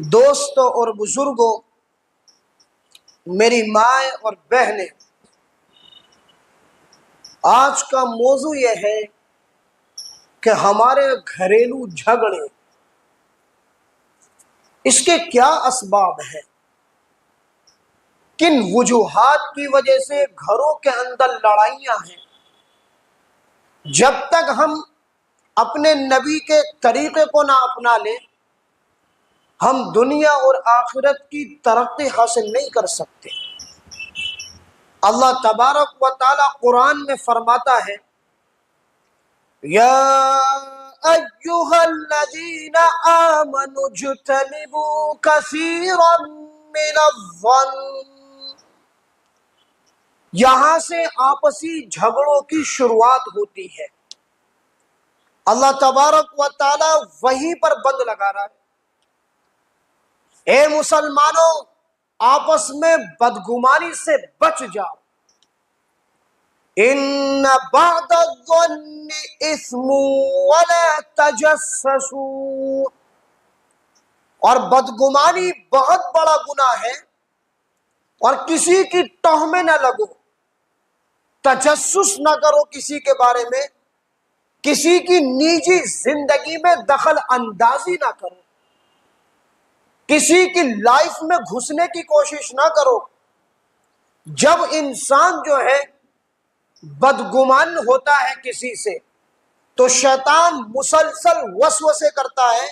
दोस्तों और बुजुर्गों, मेरी माएँ और बहनें, आज का मौजू यह है कि हमारे घरेलू झगड़े, इसके क्या असबाब हैं, किन वजूहात की वजह से घरों के अंदर लड़ाइयाँ हैं। जब तक हम अपने नबी के तरीके को ना अपना लें, हम दुनिया और आखिरत की तरक्की हासिल नहीं कर सकते। अल्लाह तबारक व तआला कुरान में फरमाता है, या अय्युहल्लज़ीना आमनु ज्तनिबू कसीरम मिनज़्ज़न्न। यहां से आपसी झगड़ों की शुरुआत होती है। अल्लाह तबारक व तआला वहीं पर बंद लगा रहा है। ए मुसलमानों, आपस में बदगुमानी से बच जाओ। इन्ना बअदज़्ज़न्नि इस्मुन वला तजस्ससू। और बदगुमानी बहुत बड़ा गुनाह है और किसी की टोह में न लगो, तजस्सुस न करो किसी के बारे में, किसी की निजी जिंदगी में दखल अंदाजी ना करो, किसी की लाइफ में घुसने की कोशिश ना करो। जब इंसान जो है बदगुमान होता है किसी से, तो शैतान मुसलसल वसवसे करता है,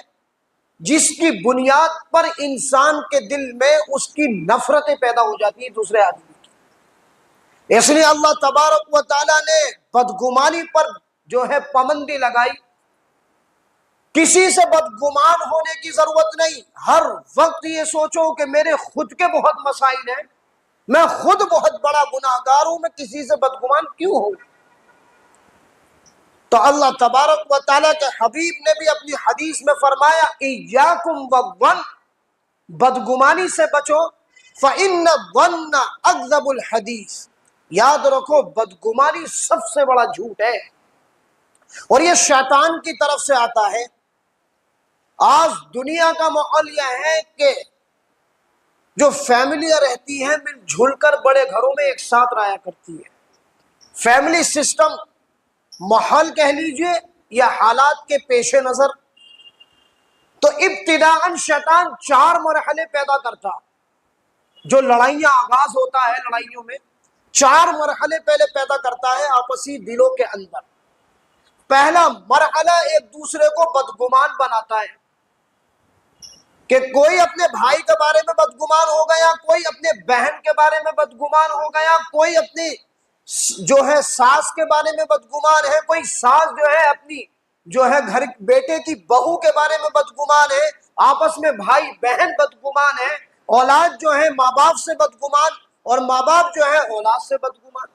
जिसकी बुनियाद पर इंसान के दिल में उसकी नफरतें पैदा हो जाती है दूसरे आदमी की। इसलिए अल्लाह तबारक व तआला ने बदगुमानी पर जो है पाबंदी लगाई। किसी से बदगुमान होने की जरूरत नहीं। हर वक्त ये सोचो कि मेरे खुद के बहुत मसाइल हैं, मैं खुद बहुत बड़ा गुनाहगार हूं, मैं किसी से बदगुमान क्यों हूं। तो अल्लाह तबारक व तआला के हबीब ने भी अपनी हदीस में फरमाया, इय्याकुम वज़्ज़न, बदगुमानी से बचो, फ़इन्न ज़न्न अकज़बुल हदीस। याद रखो, बदगुमानी सबसे बड़ा झूठ है और ये शैतान की तरफ से आता है। आज दुनिया का माहौल यह है कि जो फैमिलियां रहती हैं मिलजुल कर बड़े घरों में एक साथ रहा करती है। फैमिली सिस्टम, माहौल कह लीजिए या हालात के पेश नजर, तो इब्तिदाअन शैतान 4 मरहले पैदा करता। जो लड़ाइयां आगाज होता है, लड़ाइयों में 4 मरहले पहले पैदा करता है आपसी दिलों के अंदर। पहला मरहला एक दूसरे को बदगुमान बनाता है कि कोई अपने भाई के बारे में बदगुमान हो गया, कोई अपने बहन के बारे में बदगुमान हो गया, कोई अपनी जो है सास के बारे में बदगुमान है, कोई सास जो है अपनी जो है घर बेटे की बहू के बारे में बदगुमान है, आपस में भाई बहन बदगुमान है, औलाद जो है माँ बाप से बदगुमान और माँ बाप जो है औलाद से बदगुमान।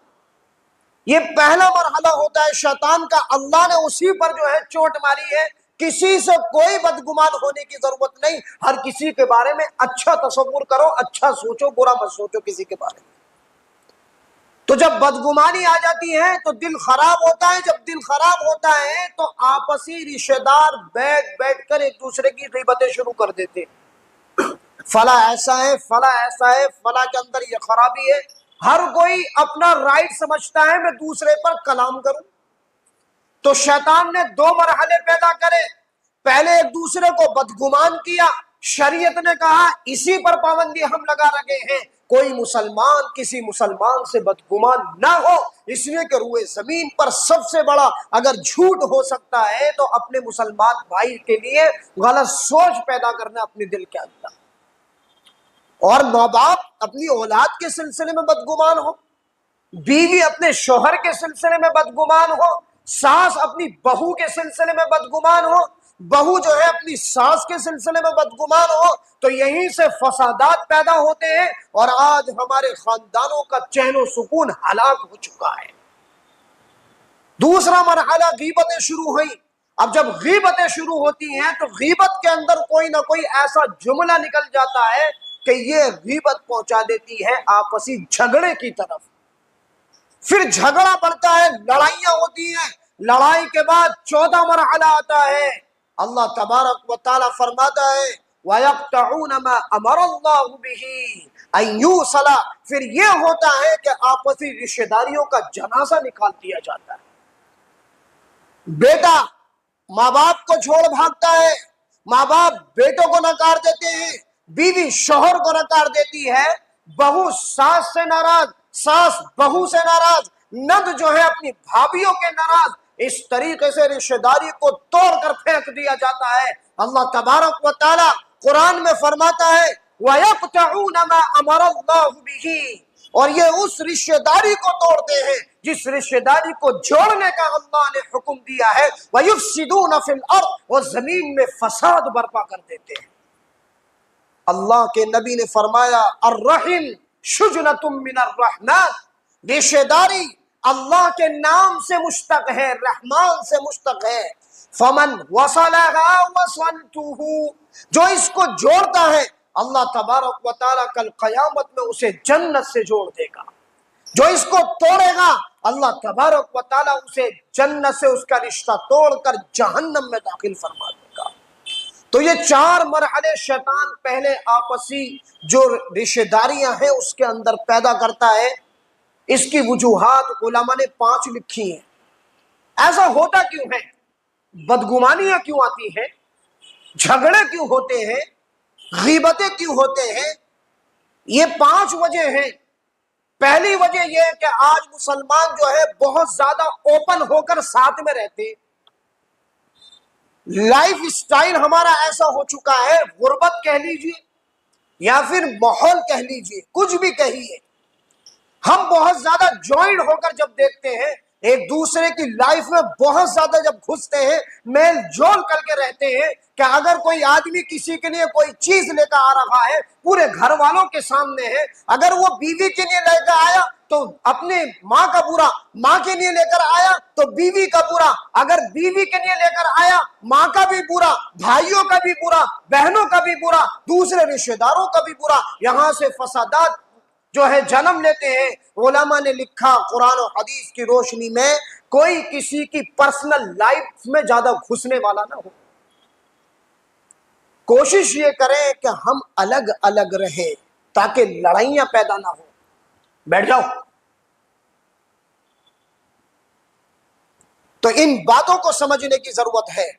ये पहला मरहला होता है शैतान का। अल्लाह ने उसी पर जो है चोट मारी है। किसी से कोई बदगुमान होने की जरूरत नहीं। हर किसी के बारे में अच्छा तसव्वुर करो, अच्छा सोचो, बुरा मत सोचो किसी के बारे में। तो जब बदगुमानी आ जाती है तो दिल खराब होता है। जब दिल खराब होता है तो आपसी रिश्तेदार बैठ बैठ कर एक दूसरे की गीबतें शुरू कर देते। फला ऐसा है, फला ऐसा है, फला के अंदर ये खराबी है। हर कोई अपना राइट समझता है मैं दूसरे पर कलाम करूं। तो शैतान ने 2 मरहले पैदा करे। पहले एक दूसरे को बदगुमान किया। शरीयत ने कहा इसी पर पाबंदी हम लगा रखे हैं, कोई मुसलमान किसी मुसलमान से बदगुमान ना हो, इसलिए कि रुए जमीन पर सबसे बड़ा अगर झूठ हो सकता है तो अपने मुसलमान भाई के लिए गलत सोच पैदा करना अपने दिल के अंदर। और माँ बाप अपनी औलाद के सिलसिले में बदगुमान हो, बीवी अपने शोहर के सिलसिले में बदगुमान हो, सास अपनी बहू के सिलसिले में बदगुमान हो, बहू जो है अपनी सास के सिलसिले में बदगुमान हो, तो यहीं से फसादात पैदा होते हैं और आज हमारे खानदानों का चैन सुकून हलाक हो चुका है। दूसरा मरहला गीबतें शुरू हुई। अब जब गीबतें शुरू होती हैं तो गीबत के अंदर कोई ना कोई ऐसा जुमला निकल जाता है कि ये गीबत पहुंचा देती है आपसी झगड़े की तरफ। फिर झगड़ा बढ़ता है, लड़ाइयां होती हैं। लड़ाई के बाद 14 मरहला आता है। अल्लाह तबारक व तआला फरमाता है, वयक़्तऊन मा अमरल्लाहु बिही अन युसला, फिर ये होता है कि आपसी रिश्तेदारियों का जनाजा निकाल दिया जाता है। बेटा माँ बाप को छोड़ भागता है, माँ बाप बेटों को नकार देते हैं, बीवी शौहर को नकार देती है, बहू सास से नाराज, सास बहू से नाराज, नंद जो है अपनी भाभीियों के नाराज। इस तरीके से रिश्तेदारी को तोड़कर फेंक दिया जाता है। अल्लाह तबारक व तआला कुरान में फरमाता है वयक़्तऊन मा अमरल्लाहु बिही, और ये उस रिश्तेदारी को तोड़ते हैं जिस रिश्तेदारी को जोड़ने का अल्लाह ने हुक्म दिया है। वयुफ्सिदून फिल अर्द, और जमीन में फसाद बर्पा कर देते हैं। अल्लाह के नबी ने फरमाया अर्रहिम शुजनतुम मिनर रहमान, रिश्तेदारी अल्लाह के नाम से मुश्तक है, रहमान से मुश्तक है। फमन वसलहा वसलतुहु, जो इसको जोड़ता है अल्लाह तबारक व तआला कल क़यामत में उसे जन्नत से जोड़ देगा। जो इसको तोड़ेगा अल्लाह तबारक व तआला उसे जन्नत से उसका रिश्ता तोड़कर जहन्नम में दाखिल फरमा देगा। तो ये चार मरहले शैतान पहले आपसी जो रिश्तेदारियां हैं उसके अंदर पैदा करता है। इसकी वजूहात उलमा ने 5 लिखी हैं। ऐसा होता क्यों है, बदगुमानियां क्यों आती हैं, झगड़े क्यों होते हैं, गीबतें क्यों होते हैं, ये 5 वजह हैं। पहली वजह यह है कि आज मुसलमान जो है बहुत ज्यादा ओपन होकर साथ में रहते हैं। लाइफ स्टाइल हमारा ऐसा हो चुका है, गुर्बत कह लीजिए या फिर माहौल कह लीजिए, कुछ भी कहिए, हम बहुत ज्यादा ज्वाइंट होकर जब देखते हैं एक दूसरे की लाइफ में, बहुत ज्यादा जब घुसते हैं, मेल जोल करके रहते हैं कि अगर कोई आदमी किसी के लिए कोई चीज लेकर आ रहा है पूरे घर वालों के सामने है, अगर वो बीवी के लिए लेकर आया तो अपने माँ का बुरा, माँ के लिए लेकर आया तो बीवी का बुरा, अगर बीवी के लिए लेकर आया माँ का भी बुरा, भाइयों का भी बुरा, बहनों का भी बुरा, दूसरे रिश्तेदारों का भी बुरा। यहाँ से फसादात जो है जन्म लेते हैं। उलमा ने लिखा कुरान और हदीस की रोशनी में कोई किसी की पर्सनल लाइफ में ज्यादा घुसने वाला ना हो। कोशिश ये करें कि हम अलग अलग रहें ताकि लड़ाइयां पैदा ना हो। बैठ जाओ। तो इन बातों को समझने की जरूरत है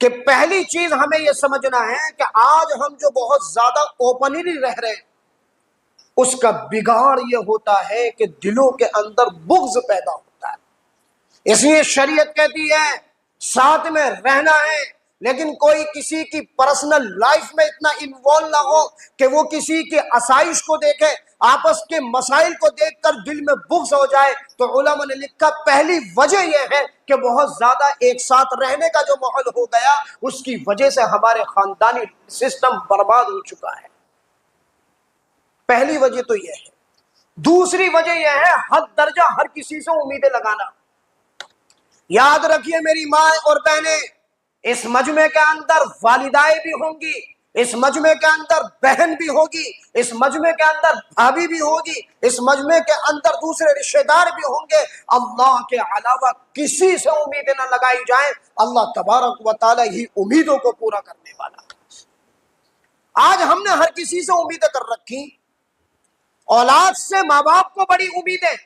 कि पहली चीज हमें यह समझना है कि आज हम जो बहुत ज्यादा ओपनली रह रहे हैं उसका बिगाड़ यह होता है कि दिलों के अंदर बुग़्ज़ पैदा होता है। इसलिए शरीयत कहती है साथ में रहना है, लेकिन कोई किसी की पर्सनल लाइफ में इतना इन्वॉल्व ना हो कि वो किसी की आसाइश को देखे, आपस के मसाइल को देखकर दिल में बुग़्ज़ हो जाए। तो उलमा ने लिखा पहली वजह यह है कि बहुत ज्यादा एक साथ रहने का जो माहौल हो गया उसकी वजह से हमारे खानदानी सिस्टम बर्बाद हो चुका है। पहली वजह तो यह है। दूसरी वजह यह है हद दर्जा हर किसी से उम्मीदें लगाना। याद रखिए मेरी माँ और बहनें, इस मजमे के अंदर वालिदाएं भी होंगी, इस मजमे के अंदर बहन भी होगी, इस मजमे के अंदर भाभी भी होगी, इस मजमे के अंदर दूसरे रिश्तेदार भी होंगे। अल्लाह के अलावा किसी से उम्मीदें न लगाई जाए। अल्लाह तबारक व तआला ही उम्मीदों को पूरा करने वाला। आज हमने हर किसी से उम्मीदें कर रखी। औलाद से माँ बाप को बड़ी उम्मीदें,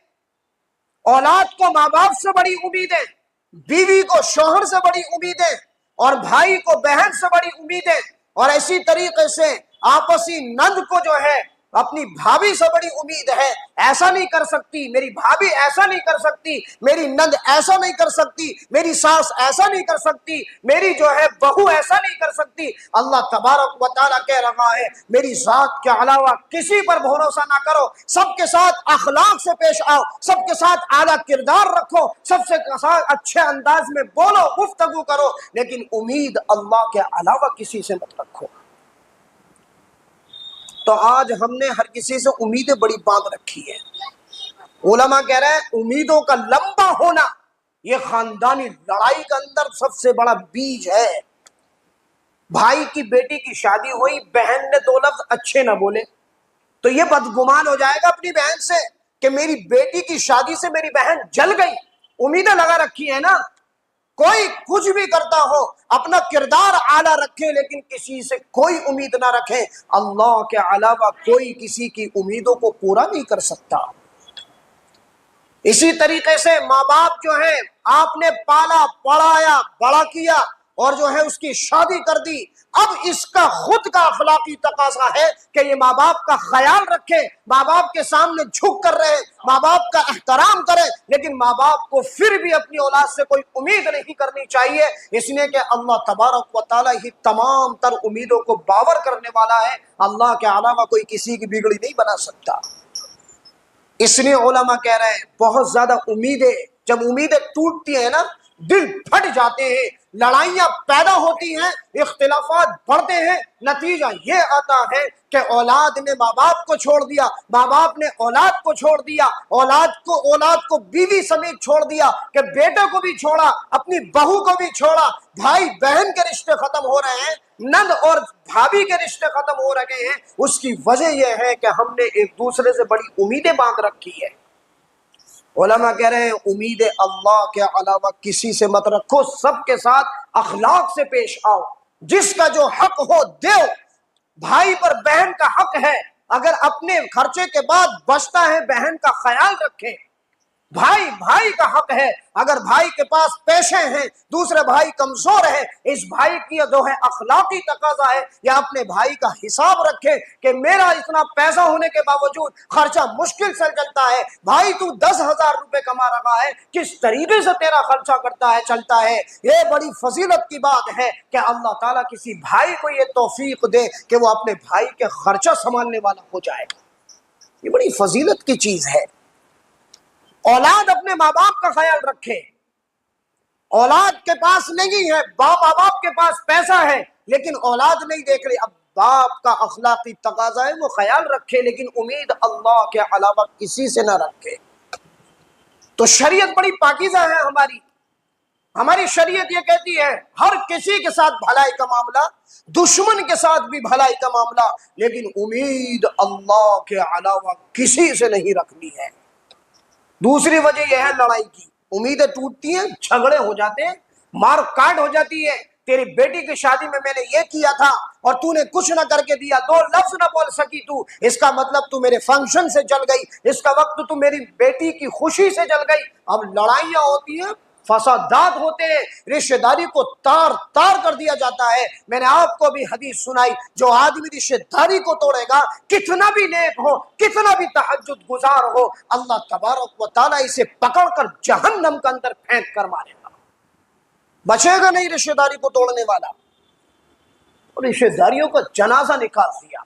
औलाद को माँ बाप से बड़ी उम्मीदें, बीवी को शौहर से बड़ी उम्मीदें, और भाई को बहन से बड़ी उम्मीदें, और इसी तरीके से आपसी नंद को जो है अपनी भाभी से बड़ी उम्मीद है। ऐसा नहीं कर सकती मेरी भाभी, ऐसा नहीं कर सकती मेरी नंद, ऐसा नहीं कर सकती मेरी सास, ऐसा नहीं कर सकती मेरी जो है बहू, ऐसा नहीं कर सकती। अल्लाह तबारक व तआला कह रहा है मेरी जात के अलावा किसी पर भरोसा ना करो, सबके साथ अखलाक से पेश आओ, सबके साथ आला किरदार रखो, सबसे साथ अच्छे अंदाज में बोलो, गुफ्तगू करो, लेकिन उम्मीद अल्लाह के अलावा किसी से मत रखो। तो आज हमने हर किसी से उम्मीदें बड़ी बांध रखी है। उलमा कह रहे हैं उम्मीदों का लंबा होना यह खानदानी लड़ाई के अंदर सबसे बड़ा बीज है। भाई की बेटी की शादी हुई, बहन ने 2 लफ्ज अच्छे ना बोले तो यह बदगुमान हो जाएगा अपनी बहन से कि मेरी बेटी की शादी से मेरी बहन जल गई। उम्मीदें लगा रखी है ना, कोई कुछ भी करता हो अपना किरदार आला रखे, लेकिन किसी से कोई उम्मीद ना रखे। अल्लाह के अलावा कोई किसी की उम्मीदों को पूरा नहीं कर सकता। इसी तरीके से माँ बाप जो है, आपने पाला पढ़ाया बड़ा किया और जो है उसकी शादी कर दी। अब इसका खुद का अखलाकी तकाजा है कि ये माँ बाप का ख्याल रखे, माँ बाप के सामने झुक कर रहे, माँ बाप का एहतराम करे, लेकिन माँ बाप को फिर भी अपनी औलाद से कोई उम्मीद नहीं करनी चाहिए, इसलिए कि अल्लाह तबारक व तआला ही तमाम तर उम्मीदों को बावर करने वाला है। अल्लाह के अलावा कोई किसी की बिगड़ी नहीं बना सकता। इसलिए उलमा कह रहे हैं बहुत ज्यादा उम्मीदें, जब उम्मीदें टूटती हैं ना, दिल फट जाते हैं, लड़ाइयां पैदा होती हैं, इख्तिलाफात बढ़ते हैं, नतीजा ये आता है कि औलाद ने माँ बाप को छोड़ दिया, माँ बाप ने औलाद को छोड़ दिया, औलाद को बीवी समेत छोड़ दिया, कि बेटे को भी छोड़ा, अपनी बहू को भी छोड़ा, भाई बहन के रिश्ते खत्म हो रहे हैं, नंद और भाभी के रिश्ते खत्म हो रहे हैं। उसकी वजह यह है कि हमने एक दूसरे से बड़ी उम्मीदें बांध रखी है। उलमा कह रहे हैं उम्मीदें अल्लाह के अलावा किसी से मत रखो, सबके साथ अखलाक से पेश आओ, जिसका जो हक हो दो। भाई पर बहन का हक है, अगर अपने खर्चे के बाद बचता है बहन का ख्याल रखें। भाई भाई का हक है, अगर भाई के पास पैसे हैं, दूसरे भाई कमजोर है, इस भाई की जो है अखलाकी तकाजा है या अपने भाई का हिसाब रखे कि मेरा इतना पैसा होने के बावजूद खर्चा मुश्किल से चलता है, भाई तू 10,000 रुपए कमा रहा है, किस तरीके से तेरा खर्चा करता है चलता है। ये बड़ी फजीलत की बात है कि अल्लाह ताला किसी भाई को ये तौफीक दे कि वो अपने भाई के खर्चा संभालने वाला हो जाए। ये बड़ी फजीलत की चीज है। औलाद अपने माँ बाप का ख्याल रखे। औलाद के पास नहीं है, माँ बाप के पास पैसा है, लेकिन औलाद नहीं देख रही। अब बाप का अखलाकी तकाजा है वो ख्याल रखे, लेकिन उम्मीद अल्लाह के अलावा किसी से ना रखे। तो शरीयत बड़ी पाकीज़ा है हमारी शरीयत ये कहती है हर किसी के साथ भलाई का मामला, दुश्मन के साथ भी भलाई का मामला, लेकिन उम्मीद अल्लाह के अलावा किसी से नहीं रखनी है। दूसरी वजह यह है लड़ाई की, उम्मीदें टूटती हैं, झगड़े हो जाते हैं, मार काट हो जाती है। तेरी बेटी की शादी में मैंने ये किया था और तूने कुछ ना करके दिया, 2 लफ्ज ना बोल सकी तू, इसका मतलब तू मेरे फंक्शन से जल गई, इसका वक्त तू मेरी बेटी की खुशी से जल गई। अब लड़ाइयां होती हैं, फसादात होते हैं, रिश्तेदारी को तार तार कर दिया जाता है। मैंने आपको भी हदीस सुनाई, जो आदमी रिश्तेदारी को तोड़ेगा, कितना भी नेक हो, कितना भी तहज्जुद गुजार हो, अल्लाह तबारक व तआला इसे पकड़कर जहन्नम के अंदर फेंक कर मारेगा, बचेगा नहीं रिश्तेदारी को तोड़ने वाला। और रिश्तेदारियों का जनाजा निकाल दिया।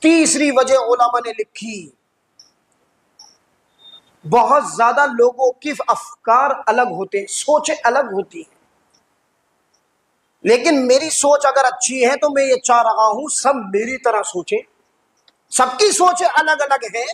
तीसरी वजह उलमा ने लिखी, बहुत ज्यादा लोगों की अफकार अलग होते हैं, सोचें अलग होती हैं, लेकिन मेरी सोच अगर अच्छी है तो मैं ये चाह रहा हूं सब मेरी तरह सोचें। सबकी सोचें अलग अलग है,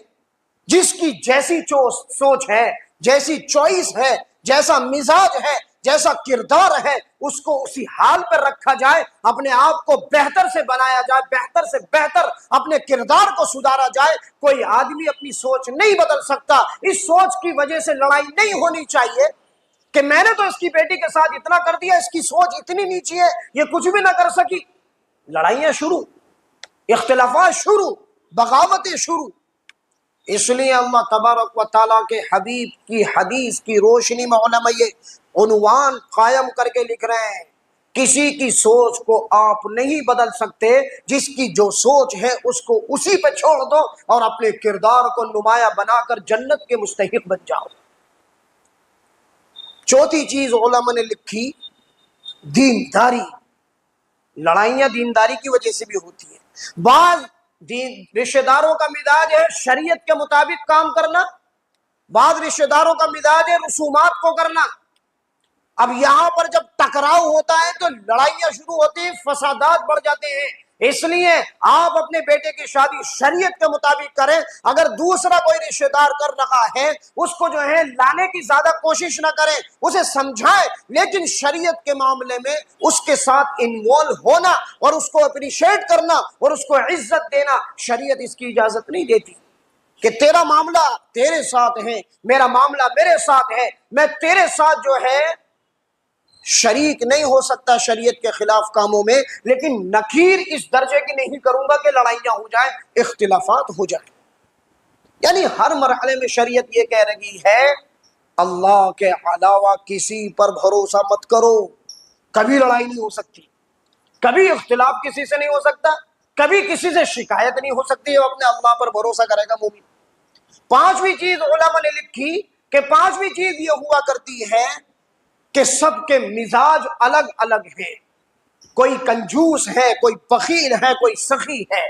जिसकी जैसी सोच है, जैसी चॉइस है, जैसा मिजाज है, जैसा किरदार है, उसको उसी हाल पर रखा जाए, अपने आप को बेहतर से बनाया जाए, बेहतर से बेहतर अपने किरदार को सुधारा जाए। कोई आदमी अपनी सोच नहीं बदल सकता। इस सोच की वजह से लड़ाई नहीं होनी चाहिए कि मैंने तो इसकी बेटी के साथ इतना कर दिया, इसकी सोच इतनी नीची है, ये कुछ भी ना कर सकी। लड़ाइयां शुरू, इख्तिलाफात शुरू, बगावतें शुरू। इसलिए अल्लाह तबारक व तआला के हबीब की हदीस की रोशनी में उलमा ये उन्वान कायम करके लिख रहे हैं, किसी की सोच को आप नहीं बदल सकते, जिसकी जो सोच है उसको उसी पे छोड़ दो और अपने किरदार को नुमाया बनाकर जन्नत के मुस्तहिक बन जाओ। चौथी चीज उलमा ने लिखी, दीनदारी। लड़ाइयां दीनदारी की वजह से भी होती है। बाज रिश्तेदारों का मिजाज है शरीयत के मुताबिक काम करना, बाद रिश्तेदारों का मिजाज है रसूमात को करना। अब यहां पर जब टकराव होता है तो लड़ाइयां शुरू होती हैं, फसादात बढ़ जाते हैं। इसलिए आप अपने बेटे की शादी शरीयत के मुताबिक करें। अगर दूसरा कोई रिश्तेदार कर रहा है, उसको जो है लाने की ज्यादा कोशिश ना करें, उसे समझाएं, लेकिन शरीयत के मामले में उसके साथ इन्वॉल्व होना और उसको अप्रिशिएट करना और उसको इज्जत देना, शरीयत इसकी इजाजत नहीं देती कि तेरा मामला तेरे साथ है, मेरा मामला मेरे साथ है, मैं तेरे साथ जो है शरीक नहीं हो सकता शरीयत के खिलाफ कामों में, लेकिन नकीर इस दर्जे की नहीं करूंगा कि लड़ाइयां हो जाए, इख्तिलाफात हो जाए। यानी हर मरहले में शरीयत ये कह रही है अल्लाह के अलावा किसी पर भरोसा मत करो। कभी लड़ाई नहीं हो सकती, कभी इख्तिलाफ किसी से नहीं हो सकता, कभी किसी से शिकायत नहीं हो सकती है, वो अपने अल्लाह पर भरोसा करेगा मोमिन। पांचवी चीज उलमा ने लिखी कि पांचवी चीज ये हुआ करती है कि सबके मिजाज अलग अलग हैं। कोई कंजूस है, कोई बखील है, कोई सखी है।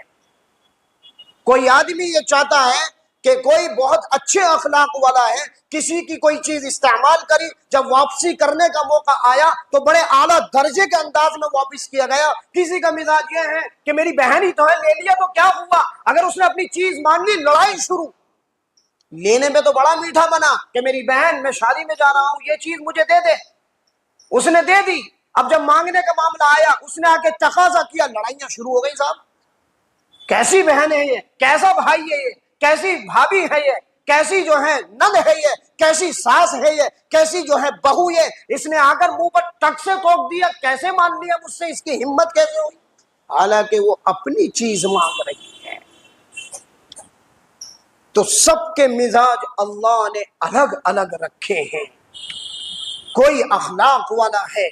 कोई आदमी ये चाहता है कि कोई बहुत अच्छे अखलाक वाला है, किसी की कोई चीज इस्तेमाल करी, जब वापसी करने का मौका आया तो बड़े आला दर्जे के अंदाज में वापस किया गया। किसी का मिजाज ये है कि मेरी बहन ही तो है, ले लिया तो क्या हुआ, अगर उसने अपनी चीज मान ली लड़ाई शुरू। लेने में तो बड़ा मीठा बना कि मेरी बहन, मैं शादी में जा रहा हूं, ये चीज मुझे दे दे, उसने दे दी। अब जब मांगने का मामला आया, उसने आके तकाजा किया, लड़ाइयां शुरू हो गई। साहब कैसी बहन है ये, कैसा भाई है ये, कैसी भाभी है ये, कैसी जो है नंद है ये, कैसी सास है ये, कैसी जो है बहू ये, इसने आकर मुंह पर टक से टोक दिया, कैसे मान लिया मुझसे, इसकी हिम्मत कैसे हुई। हालांकि वो अपनी चीज मांग रही है। तो सबके मिजाज अल्लाह ने अलग अलग रखे हैं। कोई अखलाक वाला है,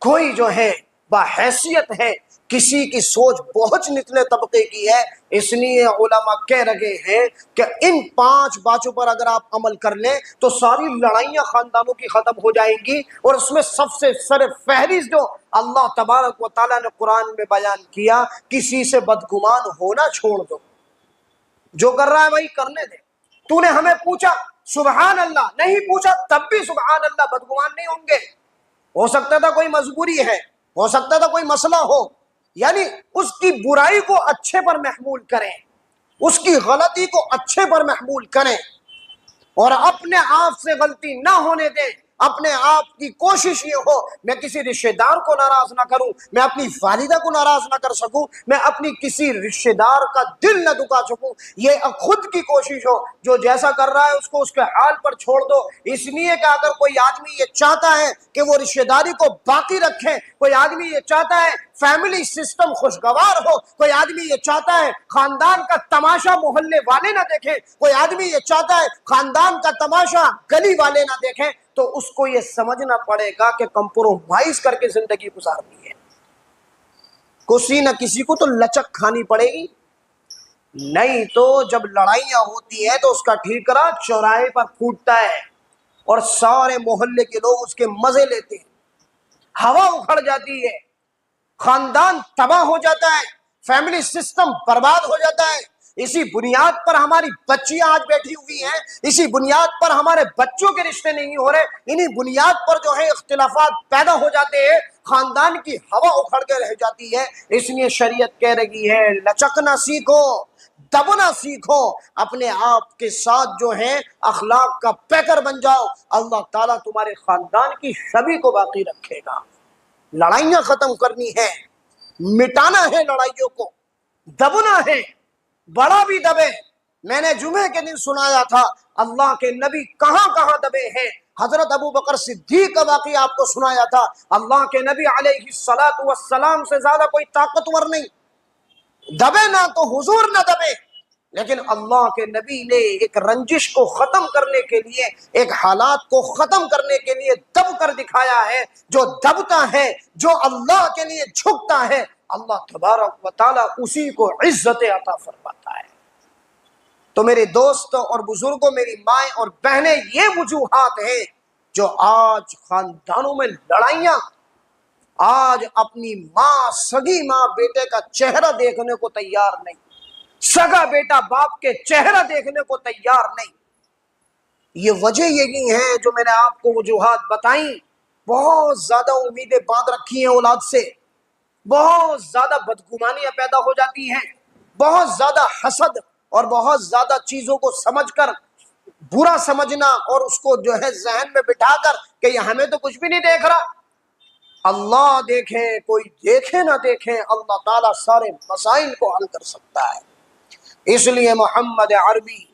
कोई जो है बाहैसियत है, किसी की सोच बहुत निचले तबके की है। इसलिए उलमा कह रहे हैं कि इन पांच बातों पर अगर आप अमल कर लें तो सारी लड़ाइयां खानदानों की खत्म हो जाएंगी। और उसमें सबसे सर फहरिस्त जो अल्लाह तबारक व तआला ने कुरान में बयान किया, किसी से बदगुमान होना छोड़ दो, जो कर रहा है वही करने दे। तूने हमें पूछा सुबहान अल्लाह, नहीं पूछा तब भी सुबहान अल्लाह, बदगुमान नहीं होंगे। हो सकता था कोई मजबूरी है, हो सकता था कोई मसला हो, यानी उसकी बुराई को अच्छे पर महमूल करें, उसकी गलती को अच्छे पर महमूल करें और अपने आप से गलती ना होने दें। अपने आप की कोशिश ये हो मैं किसी रिश्तेदार को नाराज ना करूं, मैं अपनी वालिदा को नाराज ना कर सकूं, मैं अपनी किसी रिश्तेदार का दिल ना दुखा सकूं। ये खुद की कोशिश हो, जो जैसा कर रहा है उसको उसके हाल पर छोड़ दो। इसलिए कि अगर कोई आदमी ये चाहता है कि वो रिश्तेदारी को बाकी रखे, कोई आदमी ये चाहता है फैमिली सिस्टम खुशगवार हो, कोई आदमी ये चाहता है खानदान का तमाशा मोहल्ले वाले ना देखें, कोई आदमी ये चाहता है खानदान का तमाशा गली वाले ना देखें, तो उसको ये समझना पड़ेगा कि कंप्रोमाइज करके जिंदगी गुजारनी है। किसी न किसी को तो लचक खानी पड़ेगी, नहीं तो जब लड़ाइयां होती हैं तो उसका ठीकरा चौराहे पर फूटता है और सारे मोहल्ले के लोग उसके मजे लेते हैं, हवा उखड़ जाती है, खानदान तबाह हो जाता है, फैमिली सिस्टम बर्बाद हो जाता है। इसी बुनियाद पर हमारी बच्चियां आज बैठी हुई हैं, इसी बुनियाद पर हमारे बच्चों के रिश्ते नहीं हो रहे, इन्हीं बुनियाद पर जो है इख्तिलाफात पैदा हो जाते हैं, खानदान की हवा उखड़ के रह जाती है। इसलिए शरीयत कह रही है लचकना सीखो, दबना सीखो, अपने आप के साथ जो है अखलाक का पैकर बन जाओ। अल्लाह ताला तुम्हारे खानदान की छवि को बाकी रखेगा। लड़ाइयां खत्म करनी है, मिटाना है लड़ाइयों को, दबना है, बड़ा भी दबे। मैंने जुमे के दिन सुनाया था अल्लाह के नबी कहां कहां दबे हैं। हजरत अबू बकर सिद्दीक का वाक़या आपको सुनाया था। अल्लाह के नबी अलैहिस्सलातु वस्सलाम से ज्यादा कोई ताकतवर नहीं, दबे ना तो हुजूर ना दबे, लेकिन अल्लाह के नबी ने एक रंजिश को खत्म करने के लिए, एक हालात को खत्म करने के लिए दब कर दिखाया है। जो दबता है, जो अल्लाह के लिए झुकता है, अल्लाह तबारक व तआला उसी को इज्जत अता फरमाता है। तो मेरे दोस्तों और बुजुर्गों, मेरी माएँ और बहनें, ये वजूहात हैं जो आज खानदानों में लड़ाइयां, आज अपनी माँ, सगी माँ बेटे का चेहरा देखने को तैयार नहीं, सगा बेटा बाप के चेहरा देखने को तैयार नहीं। ये वजह यही है जो मैंने आपको वजूहात बताई। बहुत ज्यादा उम्मीदें बांध रखी हैं औलाद से, बहुत ज्यादा बदगुमानियां पैदा हो जाती हैं, बहुत ज्यादा हसद और बहुत ज्यादा चीजों को समझकर बुरा समझना और उसको जो है जहन में बिठाकर कि ये हमें तो कुछ भी नहीं देख रहा। अल्लाह देखे, कोई देखे ना देखे, अल्लाह ताला सारे मसाइल को हल कर सकता है। इसलिए मोहम्मद अरबी,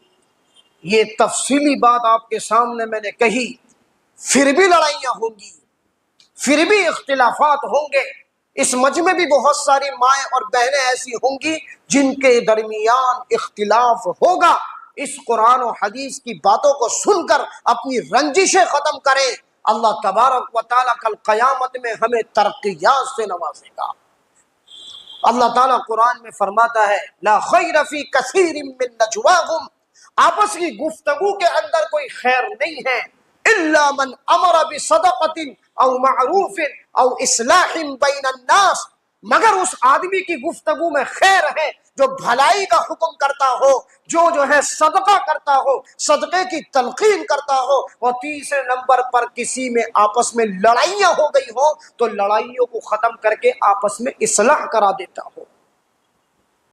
ये तफसीली बात आपके सामने मैंने कही, फिर भी लड़ाइयां होंगी, फिर भी इख्तिलाफात होंगे। इस मज में भी बहुत सारी माएँ और बहनें ऐसी होंगी जिनके दरमियान इख्तिलाफ होगा। इस कुरान और हदीस की बातों को सुनकर अपनी रंजिशें खत्म करें। अल्लाह तबारक व तआला कल क़यामत में हमें तरक्कियात से नवाजेगा। अल्लाह ताला कुरान में फरमाता है, ला खैर फी कसीरिम मिन नजवाहुम, आपस की गुफ्तगू के अंदर कोई खैर नहीं है, इल्ला मन अमर बिसदक़तिन औ मअरूफिन औ इस्लाहिन बैनन नास, मगर उस आदमी की गुफ्तगू में खैर है जो भलाई का हुक्म करता हो, जो है सदका करता हो, सदके की तलकीन करता हो। और तीसरे नंबर पर किसी में आपस में लड़ाइयाँ हो गई हो तो लड़ाइयों को ख़त्म करके आपस में इस्लाह करा देता हो।